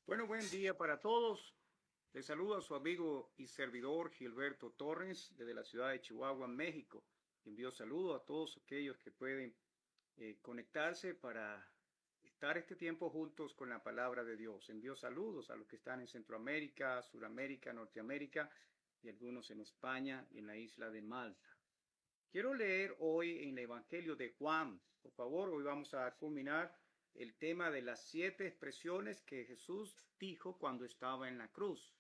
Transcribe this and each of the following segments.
Bueno, buen día para todos. Les saluda su amigo y servidor Gilberto Torres desde la ciudad de Chihuahua, México. Envío saludos a todos aquellos que pueden conectarse para estar este tiempo juntos con la palabra de Dios. Envío saludos a los que están en Centroamérica, Suramérica, Norteamérica y algunos en España y en la isla de Malta. Quiero leer hoy en el Evangelio de Juan. Por favor, hoy vamos a culminar el tema de las 7 expresiones que Jesús dijo cuando estaba en la cruz.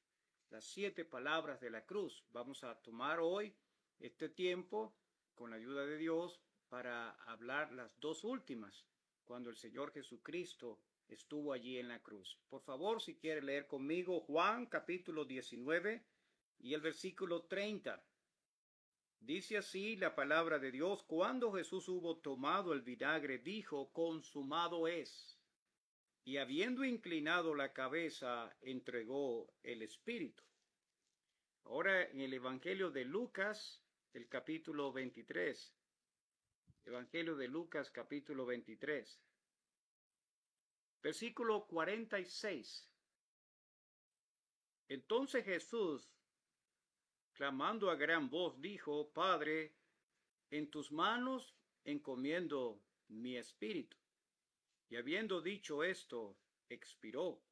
Las 7 palabras de la cruz. Vamos a tomar hoy este tiempo con la ayuda de Dios para hablar las 2 últimas, cuando el Señor Jesucristo estuvo allí en la cruz. Por favor, si quiere leer conmigo Juan capítulo 19 y el versículo 30. Dice así la palabra de Dios: cuando Jesús hubo tomado el vinagre, dijo: consumado es. Y habiendo inclinado la cabeza, entregó el espíritu. Ahora en el Evangelio de Lucas, el capítulo 23. Evangelio de Lucas, capítulo 23. Versículo 46. Entonces Jesús, clamando a gran voz, dijo: Padre, en tus manos encomiendo mi espíritu. Y habiendo dicho esto, expiró.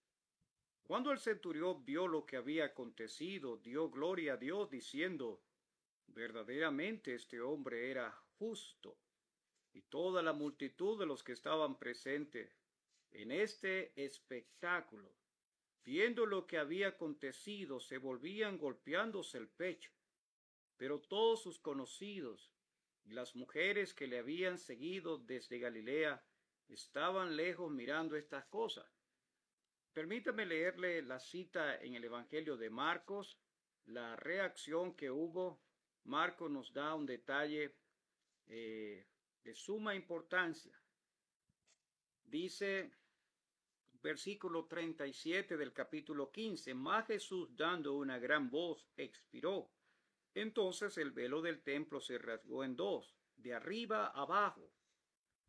Cuando el centurión vio lo que había acontecido, dio gloria a Dios, diciendo: verdaderamente este hombre era justo. Y toda la multitud de los que estaban presentes en este espectáculo, viendo lo que había acontecido, se volvían golpeándose el pecho. Pero todos sus conocidos y las mujeres que le habían seguido desde Galilea estaban lejos mirando estas cosas. Permítame leerle la cita en el Evangelio de Marcos, la reacción que hubo. Marcos nos da un detalle de suma importancia. Dice, versículo 37 del capítulo 15, mas Jesús, dando una gran voz, expiró. Entonces el velo del templo se rasgó en dos, de arriba abajo.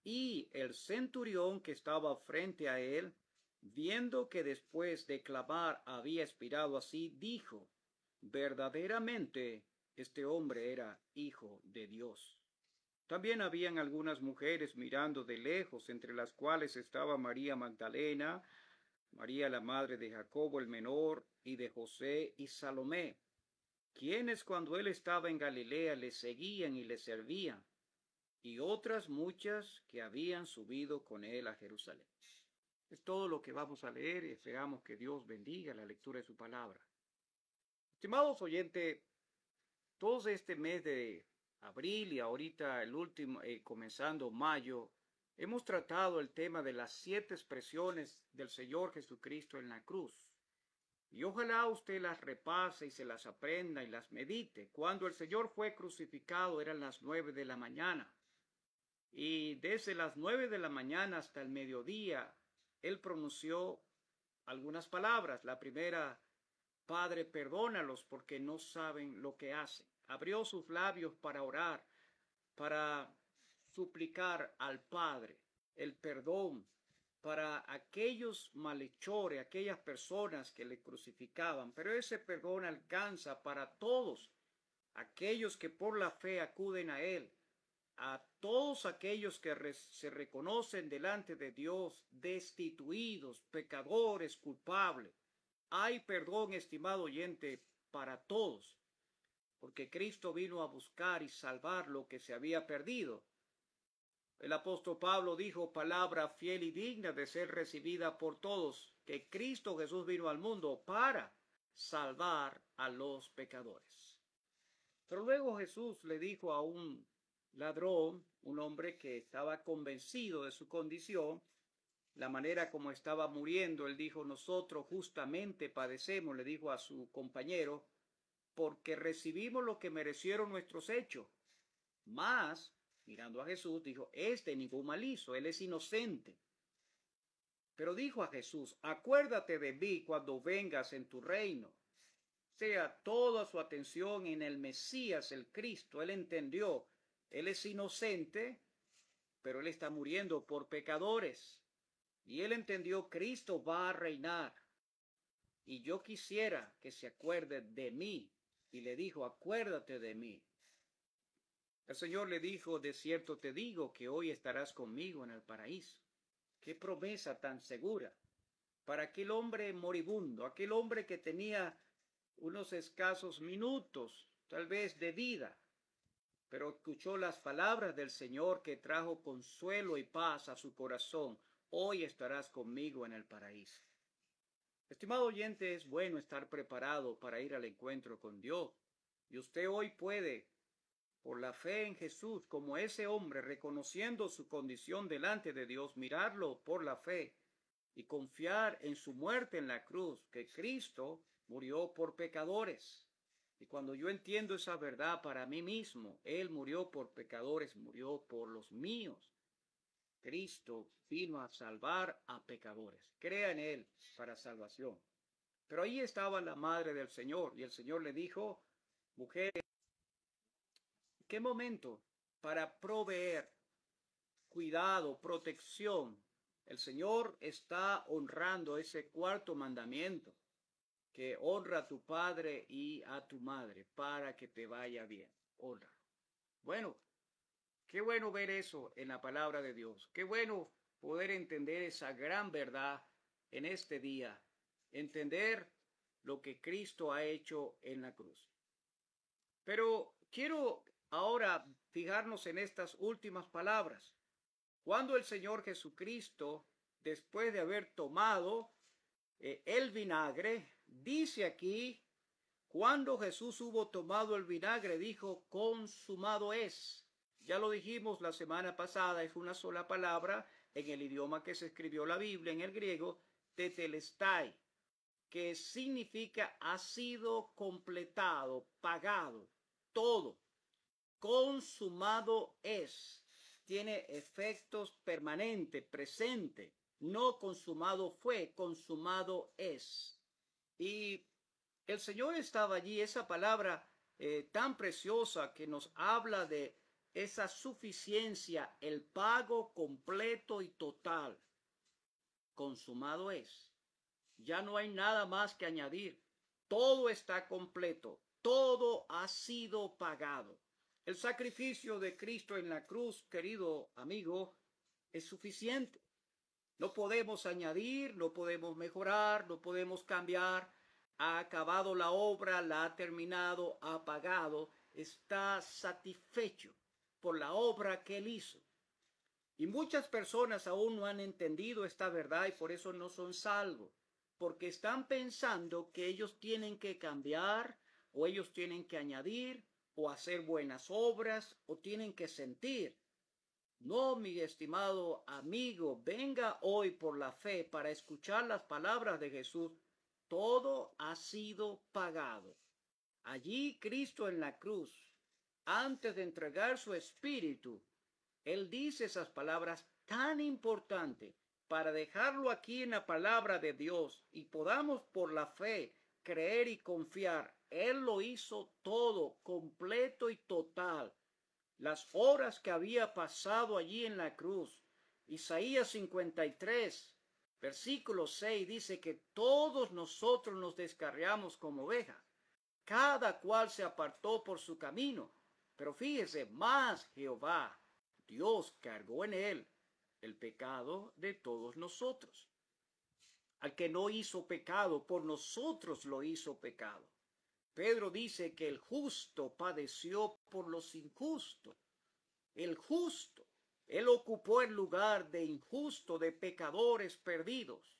Y el centurión que estaba frente a él, viendo que después de clamar había expirado así, dijo: verdaderamente este hombre era hijo de Dios. También habían algunas mujeres mirando de lejos, entre las cuales estaba María Magdalena, María la madre de Jacobo el menor, y de José y Salomé, quienes cuando él estaba en Galilea le seguían y le servían, y otras muchas que habían subido con él a Jerusalén. Es todo lo que vamos a leer y esperamos que Dios bendiga la lectura de su palabra. Estimados oyentes, todo este mes de abril y ahorita el último, comenzando mayo, hemos tratado el tema de las 7 expresiones del Señor Jesucristo en la cruz. Y ojalá usted las repase y se las aprenda y las medite. Cuando el Señor fue crucificado eran las 9 de la mañana. Y desde las 9 de la mañana hasta el mediodía, Él pronunció algunas palabras. La primera: Padre, perdónalos porque no saben lo que hacen. Abrió sus labios para orar, para suplicar al Padre el perdón para aquellos malhechores, aquellas personas que le crucificaban. Pero ese perdón alcanza para todos aquellos que por la fe acuden a Él, a todos aquellos que se reconocen delante de Dios destituidos, pecadores, culpables. Hay perdón, estimado oyente, para todos, porque Cristo vino a buscar y salvar lo que se había perdido. El apóstol Pablo dijo, palabra fiel y digna de ser recibida por todos, que Cristo Jesús vino al mundo para salvar a los pecadores. Pero luego Jesús le dijo a un ladrón, un hombre que estaba convencido de su condición, la manera como estaba muriendo, él dijo: nosotros justamente padecemos, le dijo a su compañero, porque recibimos lo que merecieron nuestros hechos. Mas, mirando a Jesús, dijo: este ningún mal hizo, él es inocente. Pero dijo a Jesús: acuérdate de mí cuando vengas en tu reino. Sea toda su atención en el Mesías, el Cristo. Él entendió, él es inocente, pero él está muriendo por pecadores. Y él entendió, Cristo va a reinar. y yo quisiera que se acuerde de mí. Y le dijo, acuérdate de mí. El Señor le dijo, de cierto te digo que hoy estarás conmigo en el paraíso. Qué promesa tan segura para aquel hombre moribundo, aquel hombre que tenía unos escasos minutos, tal vez de vida, pero escuchó las palabras del Señor que trajo consuelo y paz a su corazón. Hoy estarás conmigo en el paraíso. Estimado oyente, es bueno estar preparado para ir al encuentro con Dios. Y usted hoy puede, por la fe en Jesús, como ese hombre, reconociendo su condición delante de Dios, mirarlo por la fe y confiar en su muerte en la cruz, que Cristo murió por pecadores. Y cuando yo entiendo esa verdad para mí mismo, Él murió por pecadores, murió por los míos. Cristo vino a salvar a pecadores. Crea en Él para salvación. Pero ahí estaba la madre del Señor y el Señor le dijo, mujer, ¿qué momento para proveer cuidado, protección? El Señor está honrando ese cuarto mandamiento, que honra a tu padre y a tu madre para que te vaya bien. Honra. Bueno, qué bueno ver eso en la palabra de Dios. Qué bueno poder entender esa gran verdad en este día. Entender lo que Cristo ha hecho en la cruz. Pero quiero ahora fijarnos en estas últimas palabras. Cuando el Señor Jesucristo, después de haber tomado el vinagre, dice aquí, cuando Jesús hubo tomado el vinagre, dijo, consumado es. Ya lo dijimos la semana pasada, es una sola palabra en el idioma que se escribió la Biblia, en el griego, tetelestai, que significa ha sido completado, pagado, todo. Consumado es. Tiene efectos permanentes, presente. No consumado fue, consumado es. Y el Señor estaba allí, esa palabra tan preciosa que nos habla de esa suficiencia, el pago completo y total. Consumado es. Ya no hay nada más que añadir. Todo está completo. Todo ha sido pagado. El sacrificio de Cristo en la cruz, querido amigo, es suficiente. No podemos añadir, no podemos mejorar, no podemos cambiar. Ha acabado la obra, la ha terminado, ha pagado, está satisfecho por la obra que él hizo. Y muchas personas aún no han entendido esta verdad y por eso no son salvos, porque están pensando que ellos tienen que cambiar o ellos tienen que añadir o hacer buenas obras o tienen que sentir. No, mi estimado amigo, venga hoy por la fe para escuchar las palabras de Jesús. Todo ha sido pagado. Allí Cristo en la cruz, antes de entregar su espíritu, Él dice esas palabras tan importantes para dejarlo aquí en la palabra de Dios y podamos por la fe creer y confiar. Él lo hizo todo, completo y total. Las horas que había pasado allí en la cruz. Isaías 53, versículo 6 dice que todos nosotros nos descarriamos como ovejas. Cada cual se apartó por su camino. Pero fíjese, más Jehová, Dios cargó en él el pecado de todos nosotros. Al que no hizo pecado, por nosotros lo hizo pecado. Pedro dice que el justo padeció por los injustos. El justo, él ocupó el lugar de injusto, de pecadores perdidos.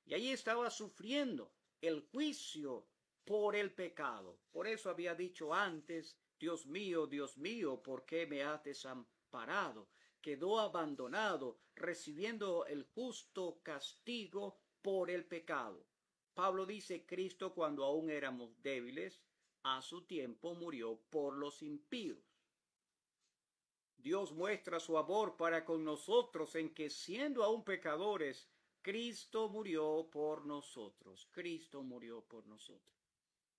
Y ahí estaba sufriendo el juicio por el pecado. Por eso había dicho antes, Dios mío, ¿por qué me has desamparado? Quedó abandonado, recibiendo el justo castigo por el pecado. Pablo dice, Cristo cuando aún éramos débiles, a su tiempo murió por los impíos. Dios muestra su amor para con nosotros en que siendo aún pecadores, Cristo murió por nosotros. Cristo murió por nosotros.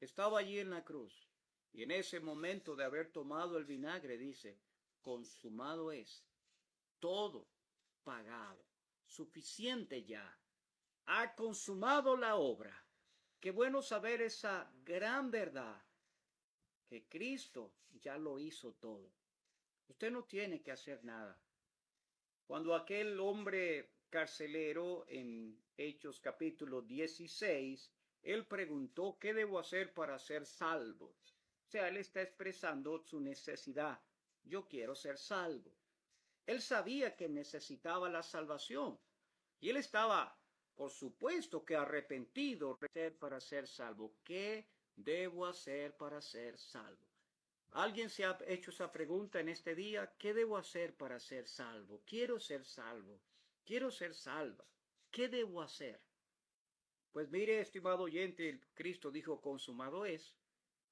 Estaba allí en la cruz y en ese momento de haber tomado el vinagre dice, consumado es, todo pagado, suficiente ya. Ha consumado la obra. Qué bueno saber esa gran verdad, que Cristo ya lo hizo todo. Usted no tiene que hacer nada. Cuando aquel hombre carcelero en Hechos capítulo 16, él preguntó, ¿qué debo hacer para ser salvo? O sea, él está expresando su necesidad. Yo quiero ser salvo. Él sabía que necesitaba la salvación. Y él estaba, por supuesto, que arrepentido para ser salvo. ¿Qué debo hacer para ser salvo? ¿Alguien se ha hecho esa pregunta en este día? ¿Qué debo hacer para ser salvo? Quiero ser salvo. Quiero ser salva. ¿Qué debo hacer? Pues mire, estimado oyente, Cristo dijo, consumado es.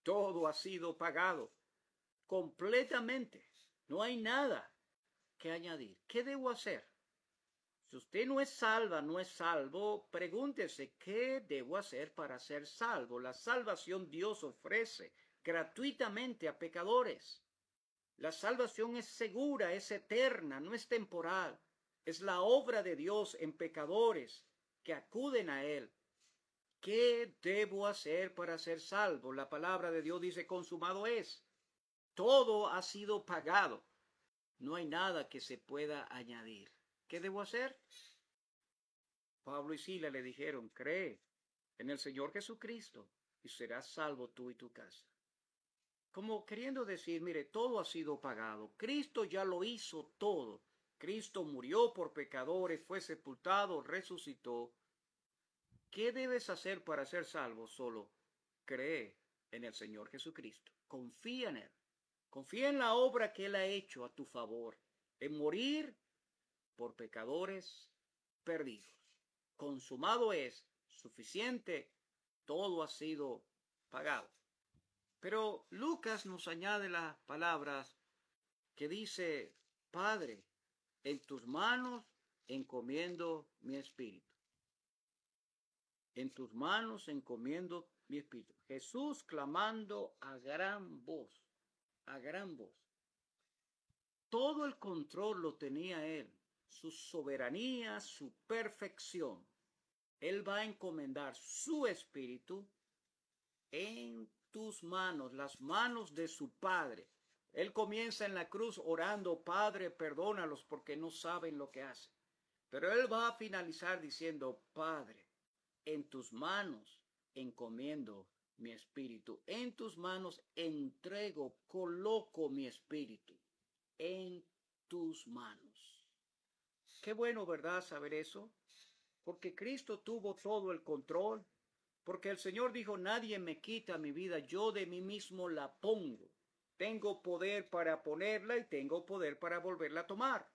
Todo ha sido pagado. Completamente. No hay nada que añadir. ¿Qué debo hacer? Si usted no es salva, no es salvo, pregúntese, ¿qué debo hacer para ser salvo? La salvación Dios ofrece gratuitamente a pecadores. La salvación es segura, es eterna, no es temporal. Es la obra de Dios en pecadores que acuden a Él. ¿Qué debo hacer para ser salvo? La palabra de Dios dice, consumado es. Todo ha sido pagado. No hay nada que se pueda añadir. ¿Qué debo hacer? Pablo y Sila le dijeron, cree en el Señor Jesucristo y serás salvo tú y tu casa. Como queriendo decir, mire, todo ha sido pagado. Cristo ya lo hizo todo. Cristo murió por pecadores, fue sepultado, resucitó. ¿Qué debes hacer para ser salvo? Solo cree en el Señor Jesucristo. Confía en Él. Confía en la obra que Él ha hecho a tu favor, en morir por pecadores perdidos. Consumado es, suficiente, todo ha sido pagado. Pero Lucas nos añade las palabras que dice, Padre, en tus manos encomiendo mi espíritu. En tus manos encomiendo mi espíritu. Jesús clamando a gran voz, a gran voz. Todo el control lo tenía Él, su soberanía, su perfección. Él va a encomendar su espíritu en tus manos, las manos de su Padre. Él comienza en la cruz orando, Padre, perdónalos porque no saben lo que hacen. Pero Él va a finalizar diciendo, Padre, en tus manos encomiendo mi espíritu. En tus manos entrego, coloco mi espíritu. En tus manos. Qué bueno, ¿verdad? Saber eso. Porque Cristo tuvo todo el control. Porque el Señor dijo, nadie me quita mi vida, yo de mí mismo la pongo. Tengo poder para ponerla y tengo poder para volverla a tomar.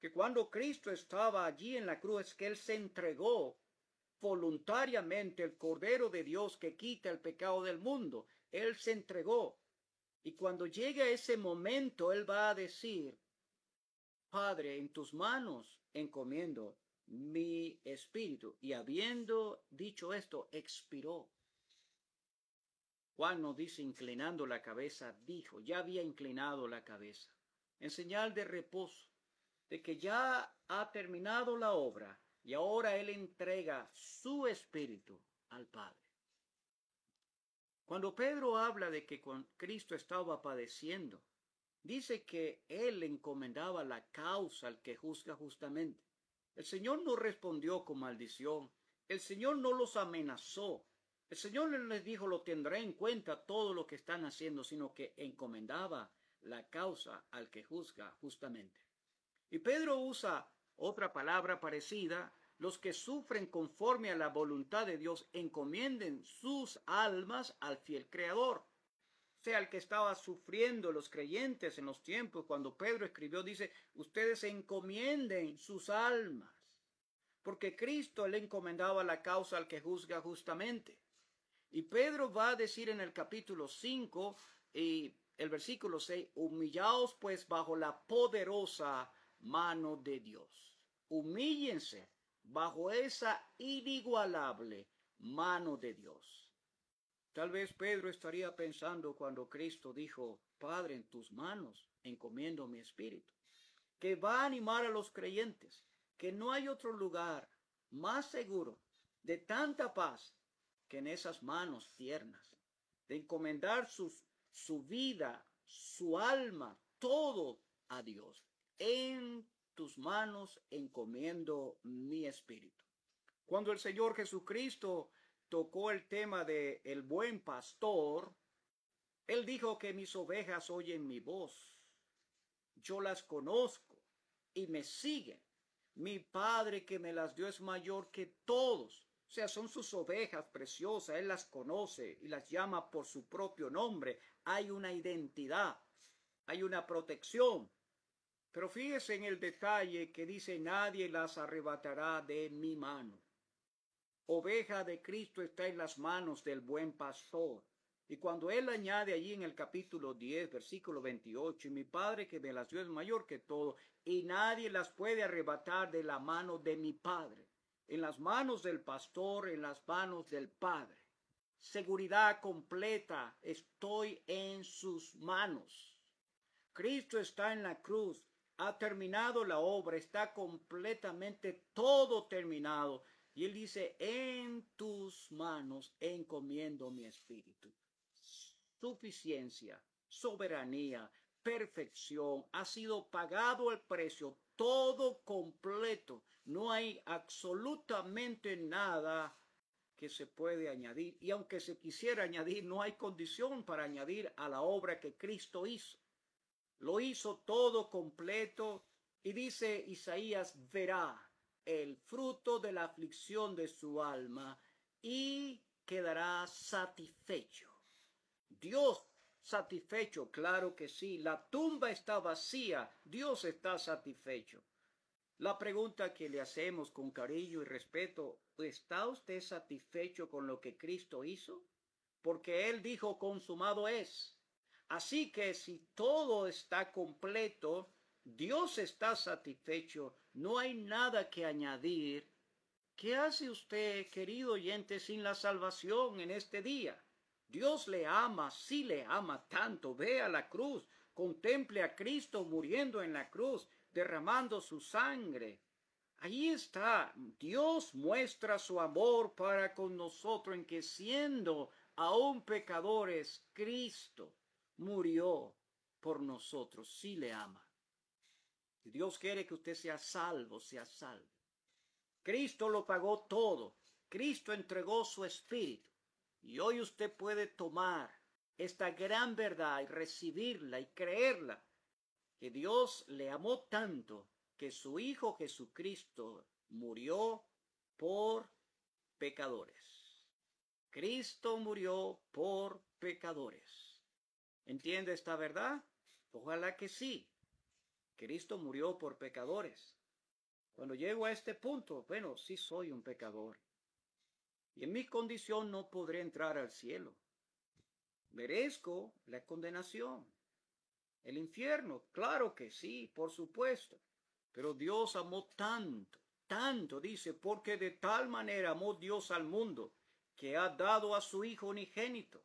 Que cuando Cristo estaba allí en la cruz, es que Él se entregó voluntariamente, el Cordero de Dios que quita el pecado del mundo. Él se entregó. Y cuando llegue ese momento, Él va a decir, Padre, en tus manos encomiendo mi espíritu. Y habiendo dicho esto, expiró. Juan nos dice, inclinando la cabeza, dijo, ya había inclinado la cabeza, en señal de reposo, de que ya ha terminado la obra, y ahora Él entrega su espíritu al Padre. Cuando Pedro habla de que Cristo estaba padeciendo, dice que Él encomendaba la causa al que juzga justamente. El Señor no respondió con maldición. El Señor no los amenazó. El Señor les dijo, lo tendré en cuenta todo lo que están haciendo, sino que encomendaba la causa al que juzga justamente. Y Pedro usa otra palabra parecida. Los que sufren conforme a la voluntad de Dios encomienden sus almas al fiel Creador. O sea, el que estaba sufriendo los creyentes en los tiempos, cuando Pedro escribió, dice, ustedes encomienden sus almas, porque Cristo le encomendaba la causa al que juzga justamente. Y Pedro va a decir en el capítulo 5 y el versículo 6, humillaos pues bajo la poderosa mano de Dios. Humíllense bajo esa inigualable mano de Dios. Tal vez Pedro estaría pensando cuando Cristo dijo, Padre, en tus manos encomiendo mi espíritu, que va a animar a los creyentes, que no hay otro lugar más seguro de tanta paz que en esas manos tiernas, de encomendar su vida, su alma, todo a Dios. En tus manos encomiendo mi espíritu. Cuando el Señor Jesucristo tocó el tema de el buen pastor, Él dijo que mis ovejas oyen mi voz. Yo las conozco y me siguen. Mi Padre que me las dio es mayor que todos. O sea, son sus ovejas preciosas. Él las conoce y las llama por su propio nombre. Hay una identidad, hay una protección. Pero fíjese en el detalle que dice, nadie las arrebatará de mi mano. Oveja de Cristo está en las manos del buen pastor. Y cuando él añade allí en el capítulo 10, versículo 28, y mi Padre que me las dio es mayor que todo, y nadie las puede arrebatar de la mano de mi Padre. En las manos del pastor, en las manos del Padre. Seguridad completa, estoy en sus manos. Cristo está en la cruz, ha terminado la obra, está completamente todo terminado. Y él dice, en tus manos encomiendo mi espíritu. Suficiencia, soberanía, perfección, ha sido pagado el precio, todo completo. No hay absolutamente nada que se puede añadir. Y aunque se quisiera añadir, no hay condición para añadir a la obra que Cristo hizo. Lo hizo todo completo. Y dice Isaías, verá el fruto de la aflicción de su alma y quedará satisfecho. Dios satisfecho, claro que sí. La tumba está vacía, Dios está satisfecho. La pregunta que le hacemos con cariño y respeto, ¿está usted satisfecho con lo que Cristo hizo? Porque Él dijo, consumado es. Así que si todo está completo, Dios está satisfecho, no hay nada que añadir. ¿Qué hace usted, querido oyente, sin la salvación en este día? Dios le ama, sí le ama tanto. Ve a la cruz, contemple a Cristo muriendo en la cruz, derramando su sangre. Ahí está, Dios muestra su amor para con nosotros en que siendo aún pecadores, Cristo murió por nosotros, sí le ama. Y Dios quiere que usted sea salvo, sea salvo. Cristo lo pagó todo. Cristo entregó su espíritu. Y hoy usted puede tomar esta gran verdad y recibirla y creerla. Que Dios le amó tanto que su Hijo Jesucristo murió por pecadores. Cristo murió por pecadores. ¿Entiende esta verdad? Ojalá que sí. Cristo murió por pecadores. Cuando llego a este punto, bueno, sí soy un pecador. Y en mi condición no podré entrar al cielo. Merezco la condenación. El infierno, claro que sí, por supuesto. Pero Dios amó tanto, tanto, dice, porque de tal manera amó Dios al mundo, que ha dado a su Hijo unigénito.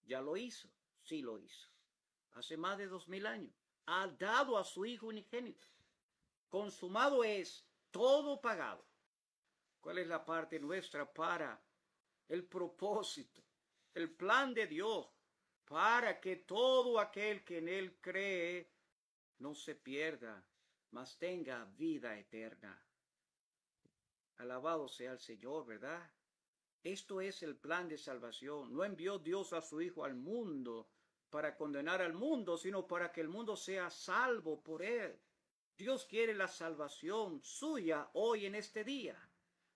Ya lo hizo, sí lo hizo. Hace más de 2000 años. Ha dado a su Hijo unigénito. Consumado es, todo pagado. ¿Cuál es la parte nuestra para el propósito, el plan de Dios, para que todo aquel que en Él cree no se pierda, mas tenga vida eterna? Alabado sea el Señor, ¿verdad? Esto es el plan de salvación. No envió Dios a su Hijo al mundo para condenar al mundo, sino para que el mundo sea salvo por Él. Dios quiere la salvación suya hoy en este día.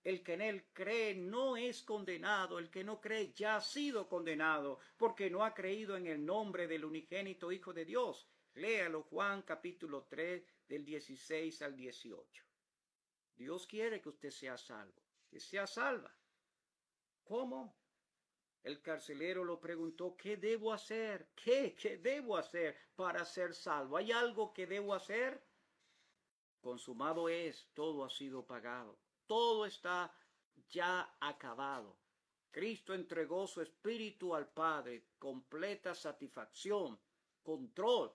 El que en Él cree no es condenado, el que no cree ya ha sido condenado, porque no ha creído en el nombre del unigénito Hijo de Dios. Léalo, Juan capítulo 3, del 16 al 18. Dios quiere que usted sea salvo, que sea salva. ¿Cómo? El carcelero lo preguntó, ¿qué debo hacer? ¿Qué debo hacer para ser salvo? ¿Hay algo que debo hacer? Consumado es, todo ha sido pagado. Todo está ya acabado. Cristo entregó su espíritu al Padre, completa satisfacción, control.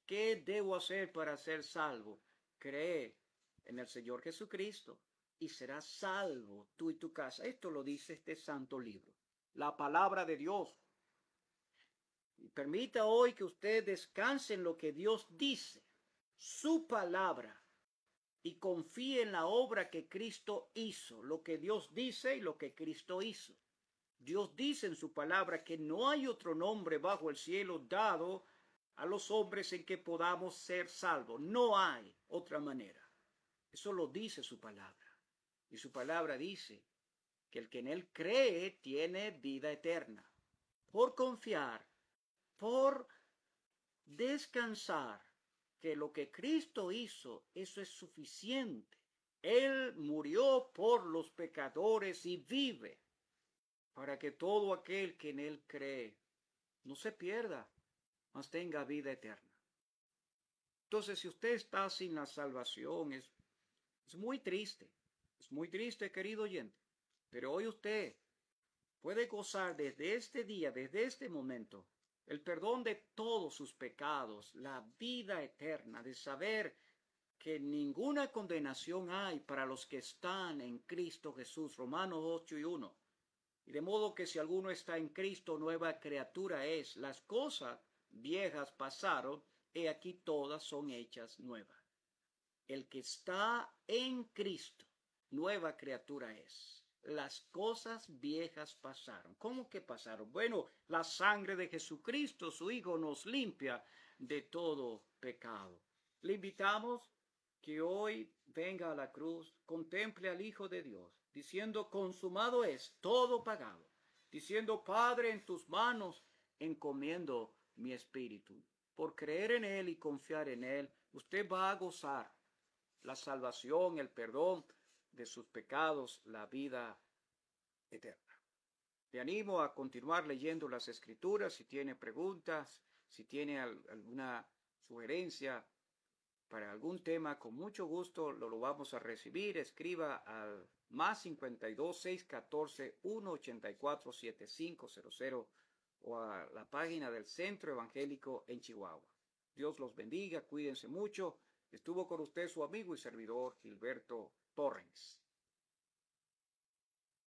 ¿Qué debo hacer para ser salvo? Cree en el Señor Jesucristo. y serás salvo tú y tu casa. Esto lo dice este santo libro, la palabra de Dios. Y permita hoy que usted descanse en lo que Dios dice, su palabra, y confíe en la obra que Cristo hizo, lo que Dios dice y lo que Cristo hizo. Dios dice en su palabra que no hay otro nombre bajo el cielo dado a los hombres en que podamos ser salvos. No hay otra manera. Eso lo dice su palabra. Y su palabra dice que el que en él cree tiene vida eterna. Por confiar, por descansar, que lo que Cristo hizo, eso es suficiente. Él murió por los pecadores y vive para que todo aquel que en él cree no se pierda, mas tenga vida eterna. Entonces, si usted está sin la salvación, es muy triste. Es muy triste, querido oyente. Pero hoy usted puede gozar desde este día, desde este momento, el perdón de todos sus pecados, la vida eterna, de saber que ninguna condenación hay para los que están en Cristo Jesús. Romanos 8:1. Y de modo que si alguno está en Cristo, nueva criatura es. Las cosas viejas pasaron, y aquí todas son hechas nuevas. El que está en Cristo, nueva criatura es. Las cosas viejas pasaron. ¿Cómo que pasaron? Bueno, la sangre de Jesucristo, su Hijo, nos limpia de todo pecado. Le invitamos que hoy venga a la cruz, contemple al Hijo de Dios, diciendo, consumado es, todo pagado. Diciendo, Padre, en tus manos encomiendo mi espíritu. Por creer en Él y confiar en Él, usted va a gozar la salvación, el perdón de sus pecados, la vida eterna. Le animo a continuar leyendo las Escrituras. Si tiene preguntas, si tiene alguna sugerencia para algún tema, con mucho gusto lo vamos a recibir. Escriba al +52 614 184 7500 o a la página del Centro Evangélico en Chihuahua. Dios los bendiga, cuídense mucho. Estuvo con usted su amigo y servidor Gilberto Torrens.